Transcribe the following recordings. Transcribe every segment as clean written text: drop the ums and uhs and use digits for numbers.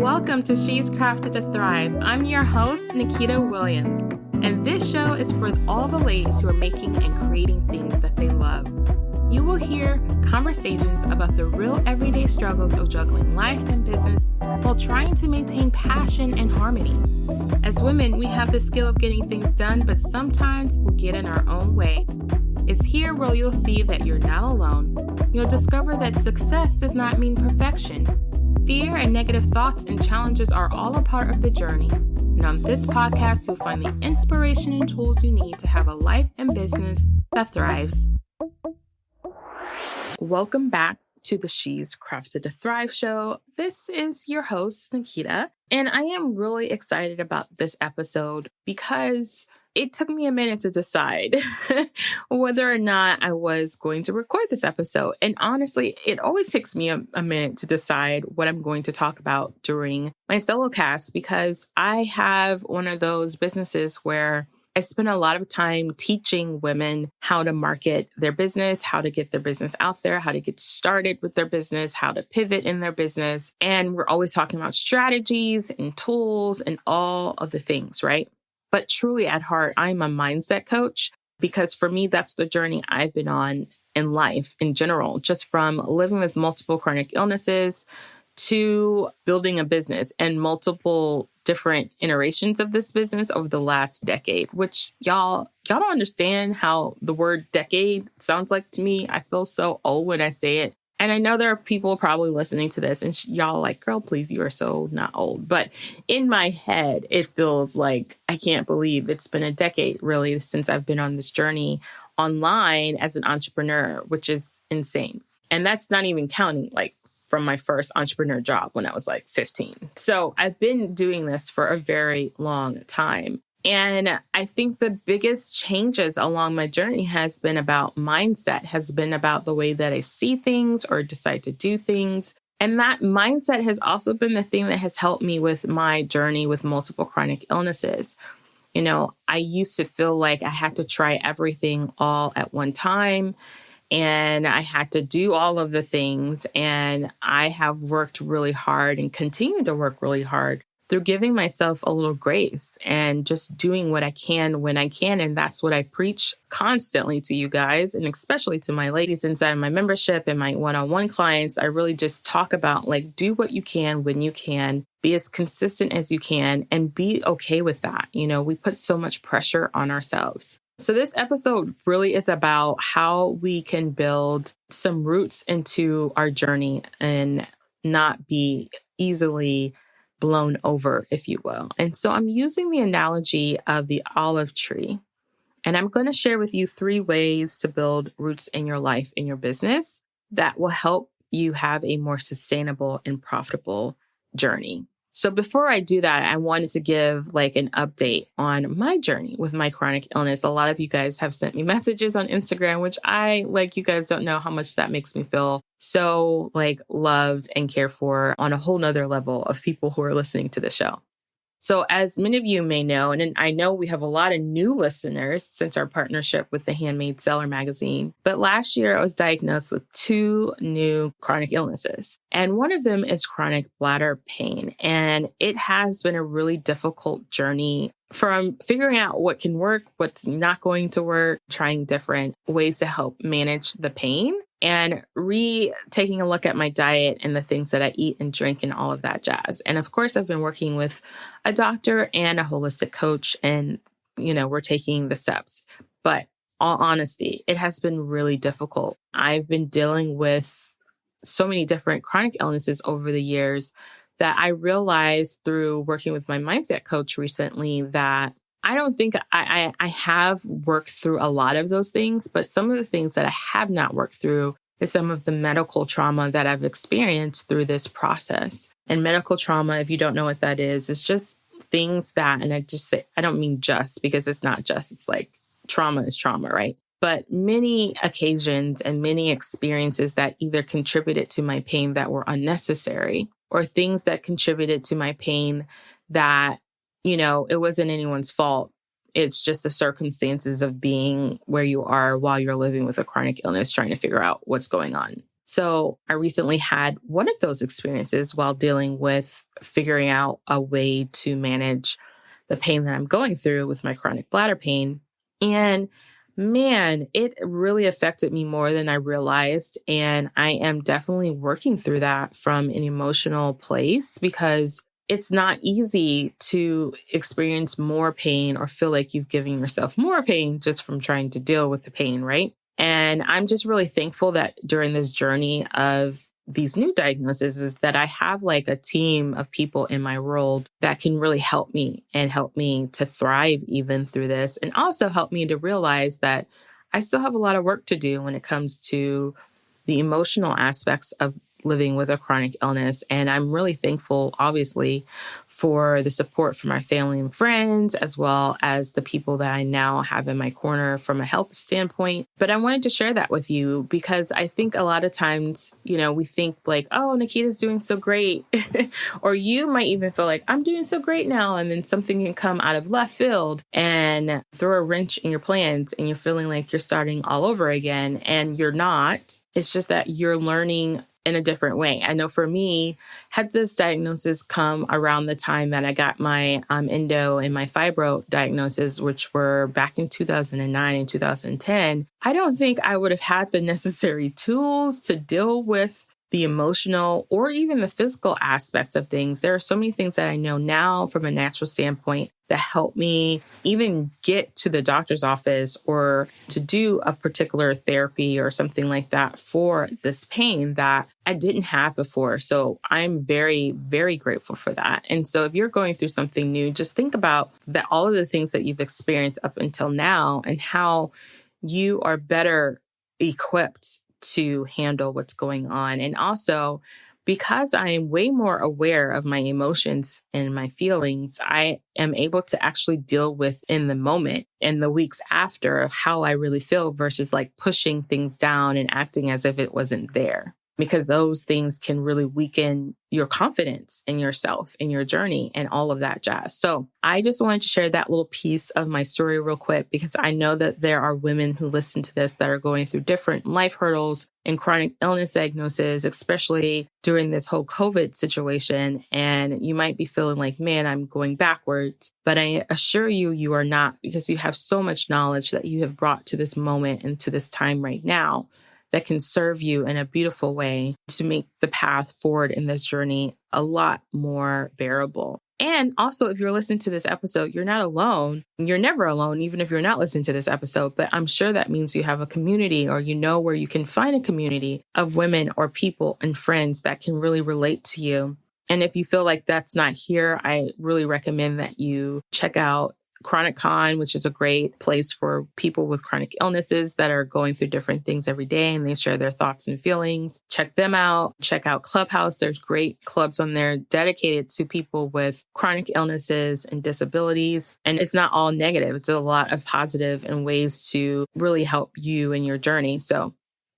Welcome to She's Crafted to Thrive. I'm your host, Nikita Williams, and this show is for all the ladies who are making and creating things that they love. You will hear conversations about the real everyday struggles of juggling life and business while trying to maintain passion and harmony. As women, we have the skill of getting things done, but sometimes we get in our own way. It's here where you'll see that you're not alone. You'll discover that success does not mean perfection. Fear and negative thoughts and challenges are all a part of the journey. And on this podcast, you'll find the inspiration and tools you need to have a life and business that thrives. Welcome back to the She's Crafted to Thrive show. This is your host, Nikita, and I am really excited about this episode because it took me a minute to decide whether or not I was going to record this episode. And honestly, it always takes me a minute to decide what I'm going to talk about during my solo cast because I have one of those businesses where I spend a lot of time teaching women how to market their business, how to get their business out there, how to get started with their business, how to pivot in their business. And we're always talking about strategies and tools and all of the things, right? But truly at heart, I'm a mindset coach because for me, that's the journey I've been on in life in general, just from living with multiple chronic illnesses to building a business and multiple different iterations of this business over the last decade, which y'all don't understand how the word decade sounds like to me. I feel so old when I say it. And I know there are people probably listening to this and y'all like, girl, please, you are so not old. But in my head, it feels like I can't believe it's been a decade really since I've been on this journey online as an entrepreneur, which is insane. And that's not even counting like from my first entrepreneur job when I was like 15. So I've been doing this for a very long time. And I think the biggest changes along my journey has been about mindset, has been about the way that I see things or decide to do things. And that mindset has also been the thing that has helped me with my journey with multiple chronic illnesses. You know, I used to feel like I had to try everything all at one time. And I had to do all of the things. And I have worked really hard and continue to work really hard through giving myself a little grace and just doing what I can when I can. And that's what I preach constantly to you guys, and especially to my ladies inside my membership and my one-on-one clients. I really just talk about like, do what you can when you can, be as consistent as you can, and be okay with that. You know, we put so much pressure on ourselves. So this episode really is about how we can build some roots into our journey and not be easily blown over, if you will. And so I'm using the analogy of the olive tree. And I'm going to share with you 3 ways to build roots in your life, in your business, that will help you have a more sustainable and profitable journey. So before I do that, I wanted to give like an update on my journey with my chronic illness. A lot of you guys have sent me messages on Instagram, which you guys don't know how much that makes me feel so like loved and cared for on a whole nother level of people who are listening to the show. So as many of you may know, and I know we have a lot of new listeners since our partnership with the Handmade Seller magazine, but last year I was diagnosed with 2 new chronic illnesses. And one of them is chronic bladder pain. And it has been a really difficult journey from figuring out what can work, what's not going to work, trying different ways to help manage the pain, and taking a look at my diet and the things that I eat and drink and all of that jazz. And of course, I've been working with a doctor and a holistic coach, and, you know, we're taking the steps. But all honesty, it has been really difficult. I've been dealing with so many different chronic illnesses over the years that I realized through working with my mindset coach recently that I don't think I have worked through a lot of those things, but some of the things that I have not worked through is some of the medical trauma that I've experienced through this process. And medical trauma, if you don't know what that is just things that, and I just say, I don't mean just because it's not just, it's like trauma is trauma, right? But many occasions and many experiences that either contributed to my pain that were unnecessary or things that contributed to my pain that, you know, it wasn't anyone's fault. It's just the circumstances of being where you are while you're living with a chronic illness, trying to figure out what's going on. So I recently had one of those experiences while dealing with figuring out a way to manage the pain that I'm going through with my chronic bladder pain. And man, it really affected me more than I realized. And I am definitely working through that from an emotional place because it's not easy to experience more pain or feel like you've given yourself more pain just from trying to deal with the pain, right? And I'm just really thankful that during this journey of these new diagnoses is that I have like a team of people in my world that can really help me and help me to thrive even through this, and also help me to realize that I still have a lot of work to do when it comes to the emotional aspects of living with a chronic illness. And I'm really thankful, obviously, for the support from my family and friends, as well as the people that I now have in my corner from a health standpoint. But I wanted to share that with you because I think a lot of times, we think like, oh, Nikita's doing so great. Or you might even feel like I'm doing so great now. And then something can come out of left field and throw a wrench in your plans and you're feeling like you're starting all over again. And you're not. It's just that you're learning in a different way. I know for me, had this diagnosis come around the time that I got my endo and my fibro diagnosis, which were back in 2009 and 2010, I don't think I would have had the necessary tools to deal with the emotional or even the physical aspects of things. There are so many things that I know now from a natural standpoint that help me even get to the doctor's office or to do a particular therapy or something like that for this pain that I didn't have before. So I'm very, very grateful for that. And so if you're going through something new, just think about that, all of the things that you've experienced up until now and how you are better equipped to handle what's going on. And also, because I am way more aware of my emotions and my feelings, I am able to actually deal with in the moment and the weeks after how I really feel versus like pushing things down and acting as if it wasn't there. Because those things can really weaken your confidence in yourself, in your journey, and all of that jazz. So I just wanted to share that little piece of my story real quick, because I know that there are women who listen to this that are going through different life hurdles and chronic illness diagnoses, especially during this whole COVID situation. And you might be feeling like, man, I'm going backwards. But I assure you, you are not, because you have so much knowledge that you have brought to this moment and to this time right now that can serve you in a beautiful way to make the path forward in this journey a lot more bearable. And also, if you're listening to this episode, you're not alone. You're never alone, even if you're not listening to this episode. But I'm sure that means you have a community, or you know where you can find a community of women or people and friends that can really relate to you. And if you feel like that's not here, I really recommend that you check out Chronic Con, which is a great place for people with chronic illnesses that are going through different things every day, and they share their thoughts and feelings. Check them out. Check out Clubhouse. There's great clubs on there dedicated to people with chronic illnesses and disabilities. And it's not all negative. It's a lot of positive and ways to really help you in your journey. So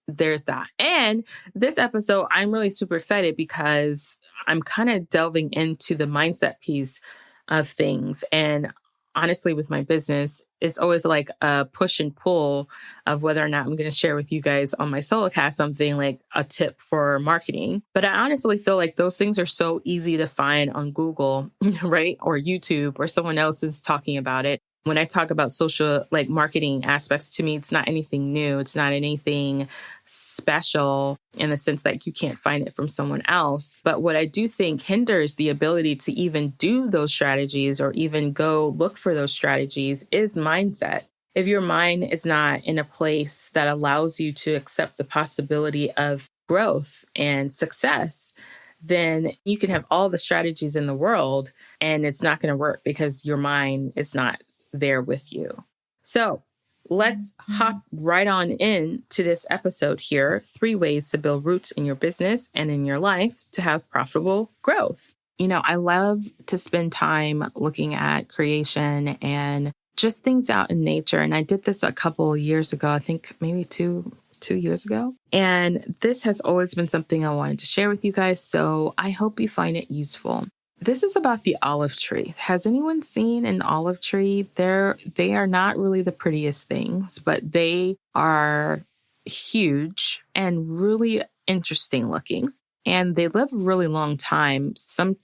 there's that. And this episode, I'm really super excited because I'm kind of delving into the mindset piece of things. And honestly, with my business, it's always like a push and pull of whether or not I'm going to share with you guys on my solocast something like a tip for marketing. But I honestly feel like those things are so easy to find on Google, right? Or YouTube, or someone else is talking about it. When I talk about social like marketing aspects, to me, it's not anything new. It's not anything special in the sense that you can't find it from someone else. But what I do think hinders the ability to even do those strategies or even go look for those strategies is mindset. If your mind is not in a place that allows you to accept the possibility of growth and success, then you can have all the strategies in the world and it's not going to work because your mind is not there with you. So let's hop right on in to this episode here. 3 ways to build roots in your business and in your life to have profitable growth. I love to spend time looking at creation and just things out in nature. And I did this a couple of years ago, I think maybe two years ago. And this has always been something I wanted to share with you guys. So I hope you find it useful. This is about the olive tree. Has anyone seen an olive tree? They are not really the prettiest things, but they are huge and really interesting looking. And they live a really long time. Some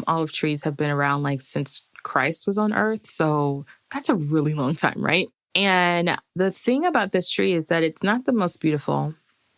olive trees have been around like since Christ was on earth. So that's a really long time, right? And the thing about this tree is that it's not the most beautiful.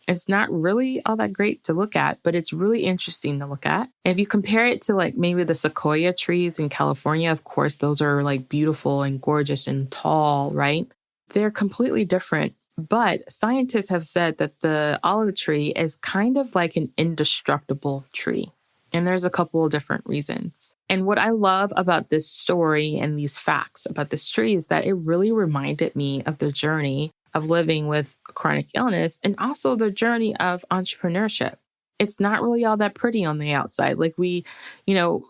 It's not really all that great to look at, but it's really interesting to look at. If you compare it to like maybe the sequoia trees in California, of course, those are like beautiful and gorgeous and tall, right? They're completely different. But scientists have said that the olive tree is kind of like an indestructible tree. And there's a couple of different reasons. And what I love about this story and these facts about this tree is that it really reminded me of the journey of living with chronic illness and also the journey of entrepreneurship. It's not really all that pretty on the outside. Like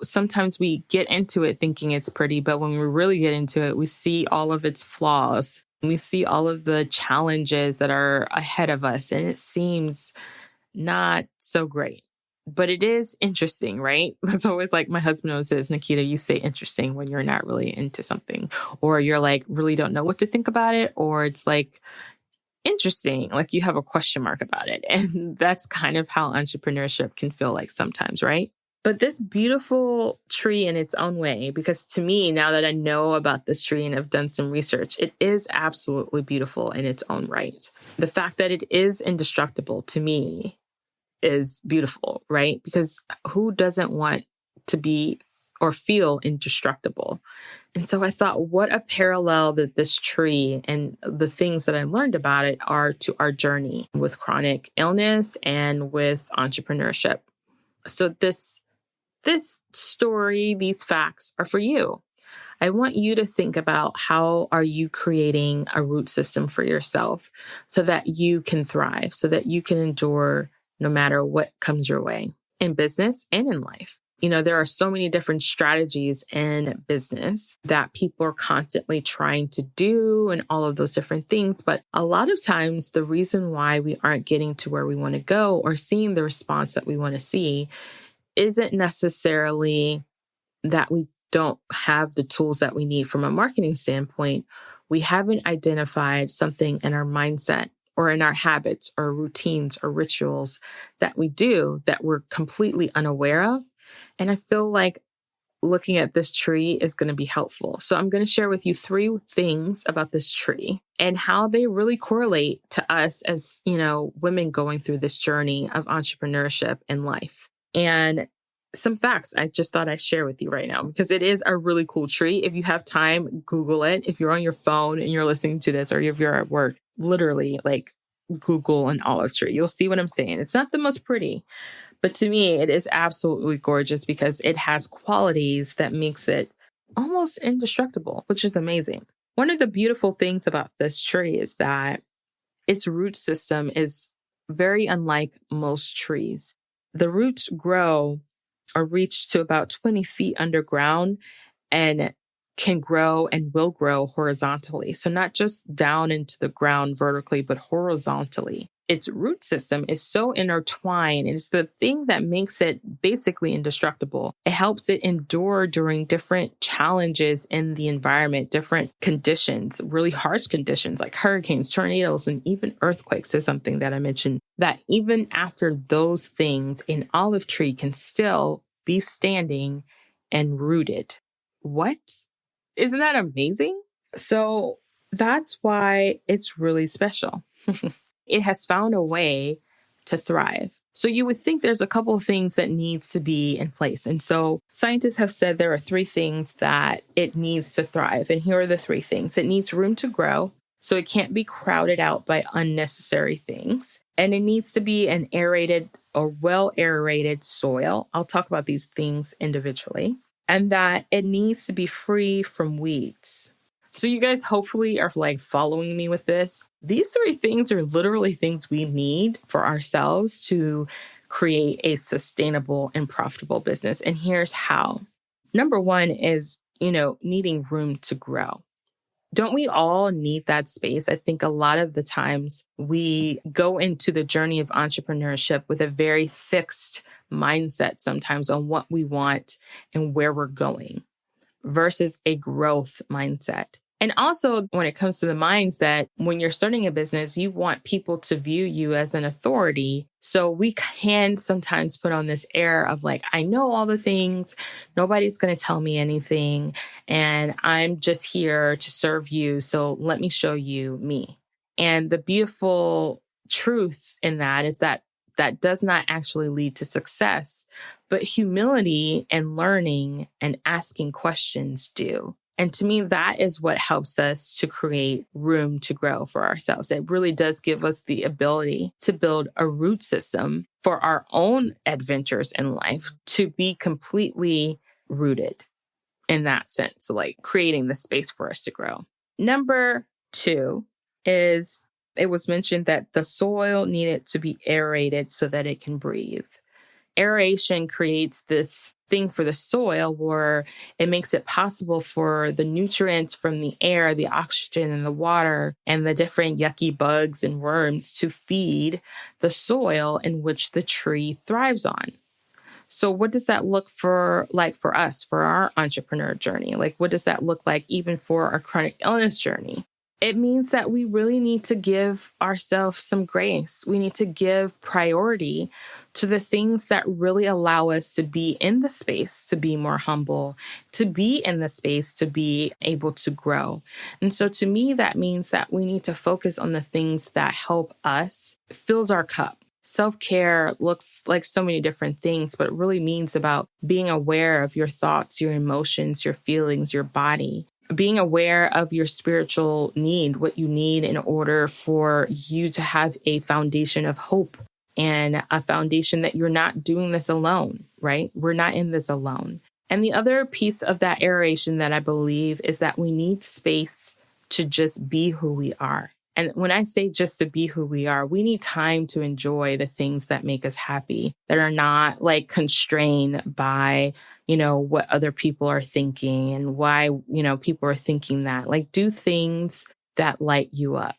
sometimes we get into it thinking it's pretty, but when we really get into it, we see all of its flaws. We see all of the challenges that are ahead of us, and it seems not so great. But it is interesting, right? That's always like my husband always says, Nikita, you say interesting when you're not really into something, or you're like, really don't know what to think about it, or it's like interesting, like you have a question mark about it. And that's kind of how entrepreneurship can feel like sometimes, right? But this beautiful tree in its own way, because to me, now that I know about this tree and I've done some research, it is absolutely beautiful in its own right. The fact that it is indestructible to me is beautiful, right? Because who doesn't want to be or feel indestructible? And so I thought, what a parallel that this tree and the things that I learned about it are to our journey with chronic illness and with entrepreneurship. So this story, these facts are for you. I want you to think about how are you creating a root system for yourself so that you can thrive, so that you can endure no matter what comes your way in business and in life. There are so many different strategies in business that people are constantly trying to do and all of those different things. But a lot of times the reason why we aren't getting to where we want to go or seeing the response that we want to see isn't necessarily that we don't have the tools that we need from a marketing standpoint. We haven't identified something in our mindset or in our habits or routines or rituals that we do that we're completely unaware of. And I feel like looking at this tree is going to be helpful. So I'm going to share with you 3 things about this tree and how they really correlate to us as, women going through this journey of entrepreneurship in life. And some facts I just thought I'd share with you right now, because it is a really cool tree. If you have time, Google it. If you're on your phone and you're listening to this, or if you're at work, literally like Google an olive tree. You'll see what I'm saying. It's not the most pretty, but to me, it is absolutely gorgeous because it has qualities that makes it almost indestructible, which is amazing. One of the beautiful things about this tree is that its root system is very unlike most trees. The roots grow or reach to about 20 feet underground and can grow and will grow horizontally. So not just down into the ground vertically, but horizontally. Its root system is so intertwined. And it's the thing that makes it basically indestructible. It helps it endure during different challenges in the environment, different conditions, really harsh conditions like hurricanes, tornadoes, and even earthquakes is something that I mentioned, that even after those things, an olive tree can still be standing and rooted. What? Isn't that amazing? So that's why it's really special. It has found a way to thrive. So you would think there's a couple of things that needs to be in place. And so scientists have said there are 3 things that it needs to thrive. And here are the 3 things. It needs room to grow, so it can't be crowded out by unnecessary things. And it needs to be an aerated or well-aerated soil. I'll talk about these things individually. And that it needs to be free from weeds. So you guys hopefully are like following me with this. These 3 things are literally things we need for ourselves to create a sustainable and profitable business. And here's how. Number 1 is, needing room to grow. Don't we all need that space? I think a lot of the times we go into the journey of entrepreneurship with a very fixed mindset sometimes on what we want and where we're going versus a growth mindset. And also, when it comes to the mindset, when you're starting a business, you want people to view you as an authority. So we can sometimes put on this air of like, I know all the things, nobody's going to tell me anything, and I'm just here to serve you. So let me show you me. And the beautiful truth in that is that that does not actually lead to success, but humility and learning and asking questions do. And to me, that is what helps us to create room to grow for ourselves. It really does give us the ability to build a root system for our own adventures in life, to be completely rooted in that sense, like creating the space for us to grow. Number 2 is, it was mentioned that the soil needed to be aerated so that it can breathe. Aeration creates this thing for the soil where it makes it possible for the nutrients from the air, the oxygen and the water, and the different yucky bugs and worms to feed the soil in which the tree thrives on. So what does that look like for us, for our entrepreneur journey? Like, what does that look like even for our chronic illness journey? It means that we really need to give ourselves some grace. We need to give priority to the things that really allow us to be in the space, to be more humble, to be in the space, to be able to grow. And so to me, that means that we need to focus on the things that help us, fills our cup. Self-care looks like so many different things, but it really means about being aware of your thoughts, your emotions, your feelings, your body. Being aware of your spiritual need, what you need in order for you to have a foundation of hope and a foundation that you're not doing this alone, right? We're not in this alone. And the other piece of that aeration that I believe is that we need space to just be who we are. And when I say just to be who we are, we need time to enjoy the things that make us happy, that are not like constrained by, what other people are thinking and why, people are thinking that. Like, do things that light you up.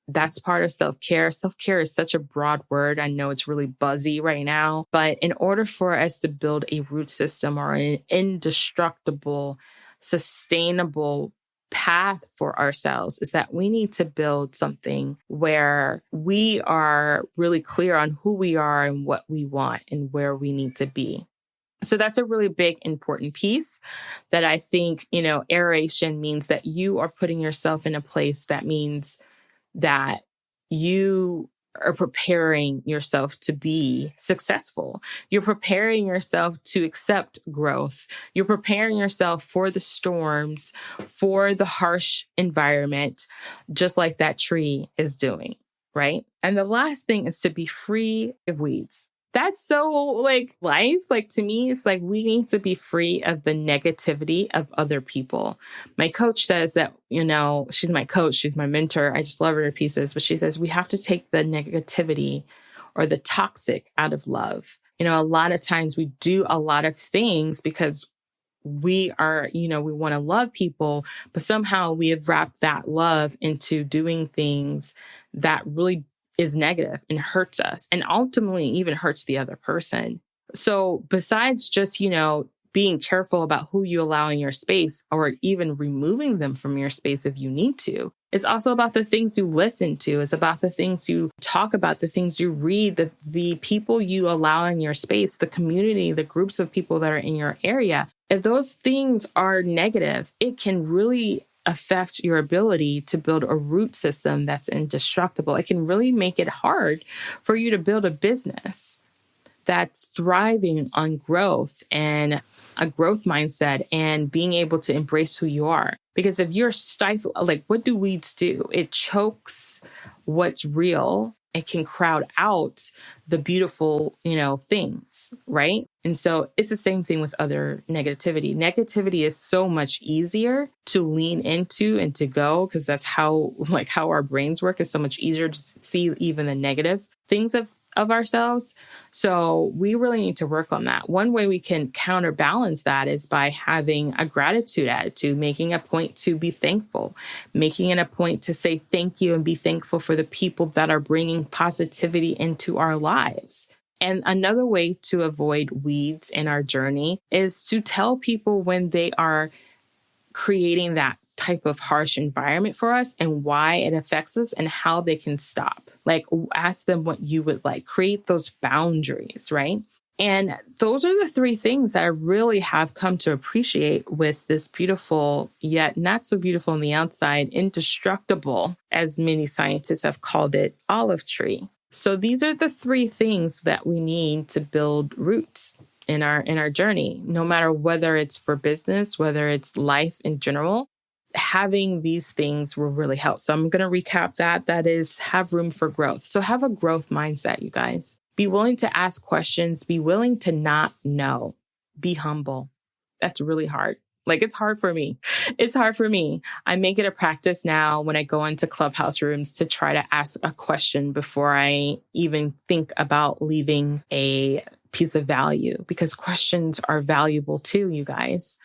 That's part of self-care. Self-care is such a broad word. I know it's really buzzy right now, but in order for us to build a root system or an indestructible, sustainable path for ourselves, is that we need to build something where we are really clear on who we are and what we want and where we need to be. So that's a really big, important piece that I think, aeration means that you are putting yourself in a place that means that you are preparing yourself to be successful. You're preparing yourself to accept growth. You're preparing yourself for the storms, for the harsh environment, just like that tree is doing, right? And the last thing is to be free of weeds. That's so life. To me, it's like we need to be free of the negativity of other people. My coach says that, she's my coach, she's my mentor. I just love her to pieces. But she says we have to take the negativity or the toxic out of love. A lot of times we do a lot of things because we are, we want to love people, but somehow we have wrapped that love into doing things that really is negative and hurts us and ultimately even hurts the other person. So besides just, being careful about who you allow in your space or even removing them from your space if you need to, it's also about the things you listen to. It's about the things you talk about, the things you read, the people you allow in your space, the community, the groups of people that are in your area. If those things are negative, it can really affect your ability to build a root system that's indestructible. It can really make it hard for you to build a business that's thriving on growth and a growth mindset and being able to embrace who you are. Because if you're stifled, what do weeds do? It chokes what's real. It can crowd out the beautiful, things, right? And so it's the same thing with other negativity. Negativity is so much easier to lean into and to go because that's how our brains work. Is so much easier to see even the negative things of ourselves. So we really need to work on that. One way we can counterbalance that is by having a gratitude attitude, making a point to be thankful, making it a point to say thank you and be thankful for the people that are bringing positivity into our lives. And another way to avoid weeds in our journey is to tell people when they are creating that type of harsh environment for us and why it affects us and how they can stop. Like, ask them what you would like. Create those boundaries, right? And those are the three things that I really have come to appreciate with this beautiful, yet not so beautiful on the outside, indestructible, as many scientists have called it, olive tree. So these are the three things that we need to build roots in our journey, no matter whether it's for business, whether it's life in general. Having these things will really help. So I'm going to recap that. That is, have room for growth. So have a growth mindset, you guys. Be willing to ask questions. Be willing to not know. Be humble. That's really hard. Like, it's hard for me. It's hard for me. I make it a practice now when I go into clubhouse rooms to try to ask a question before I even think about leaving a piece of value, because questions are valuable too, you guys.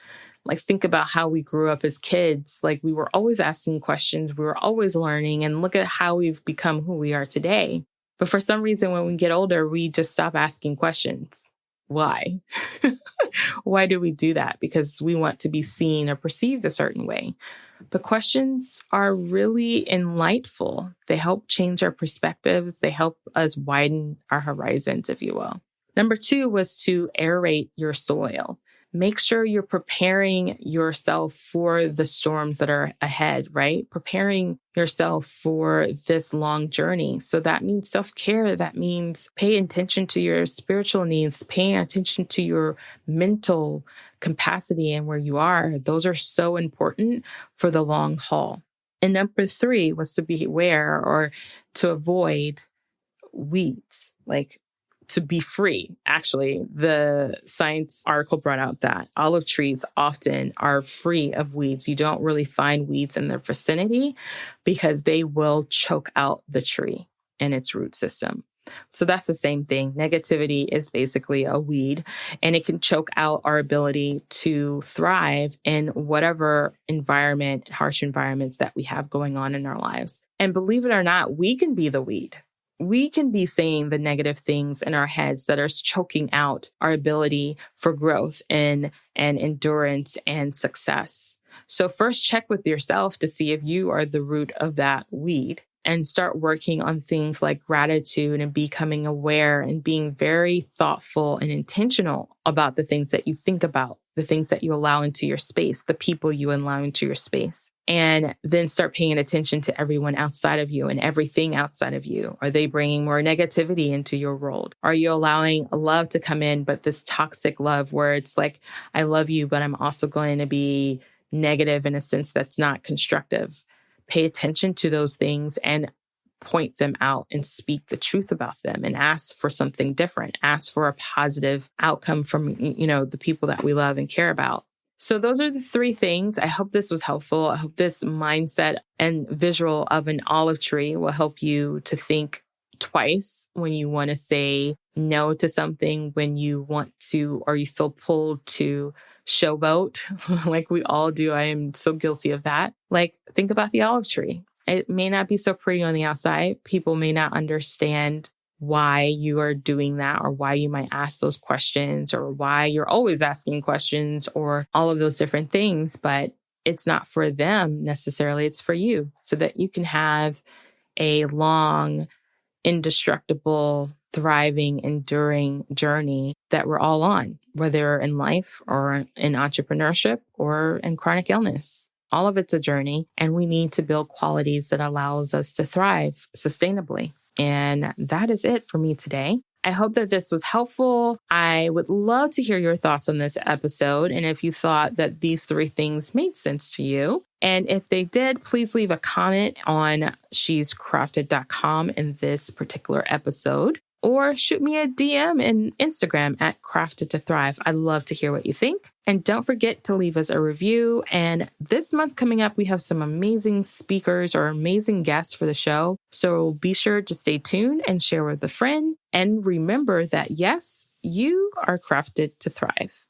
Like, think about how we grew up as kids. Like, we were always asking questions. We were always learning, and look at how we've become who we are today. But for some reason, when we get older, we just stop asking questions. Why? Why do we do that? Because we want to be seen or perceived a certain way. But questions are really enlightful. They help change our perspectives. They help us widen our horizons, if you will. Number 2 was to aerate your soil. Make sure you're preparing yourself for the storms that are ahead, right? Preparing yourself for this long journey. So that means self-care. That means pay attention to your spiritual needs, paying attention to your mental capacity and where you are. Those are so important for the long haul. And number 3 was to be aware or to avoid weeds, like to be free. Actually, the science article brought out that olive trees often are free of weeds. You don't really find weeds in their vicinity because they will choke out the tree and its root system. So that's the same thing. Negativity is basically a weed, and it can choke out our ability to thrive in whatever environment, harsh environments that we have going on in our lives. And believe it or not, we can be the weed. We can be saying the negative things in our heads that are choking out our ability for growth and endurance and success. So first check with yourself to see if you are the root of that weed, and start working on things like gratitude and becoming aware and being very thoughtful and intentional about the things that you think about, the things that you allow into your space, the people you allow into your space. And then start paying attention to everyone outside of you and everything outside of you. Are they bringing more negativity into your world? Are you allowing love to come in, but this toxic love where it's like, I love you, but I'm also going to be negative in a sense that's not constructive? Pay attention to those things and point them out and speak the truth about them and ask for something different. Ask for a positive outcome from, the people that we love and care about. So those are the 3 things. I hope this was helpful. I hope this mindset and visual of an olive tree will help you to think twice when you want to say no to something, when you want to, or you feel pulled to showboat, like we all do. I am so guilty of that. Like, think about the olive tree. It may not be so pretty on the outside. People may not understand why you are doing that, or why you might ask those questions, or why you're always asking questions, or all of those different things. But it's not for them necessarily. It's for you, so that you can have a long, indestructible, thriving, enduring journey that we're all on, whether in life or in entrepreneurship or in chronic illness. All of it's a journey, and we need to build qualities that allows us to thrive sustainably. And that is it for me today. I hope that this was helpful. I would love to hear your thoughts on this episode, and if you thought that these 3 things made sense to you. And if they did, please leave a comment on shescrafted.com in this particular episode, or shoot me a DM in Instagram at Crafted to Thrive. I'd love to hear what you think. And don't forget to leave us a review. And this month coming up, we have some amazing speakers or amazing guests for the show. So be sure to stay tuned and share with a friend. And remember that, yes, you are crafted to thrive.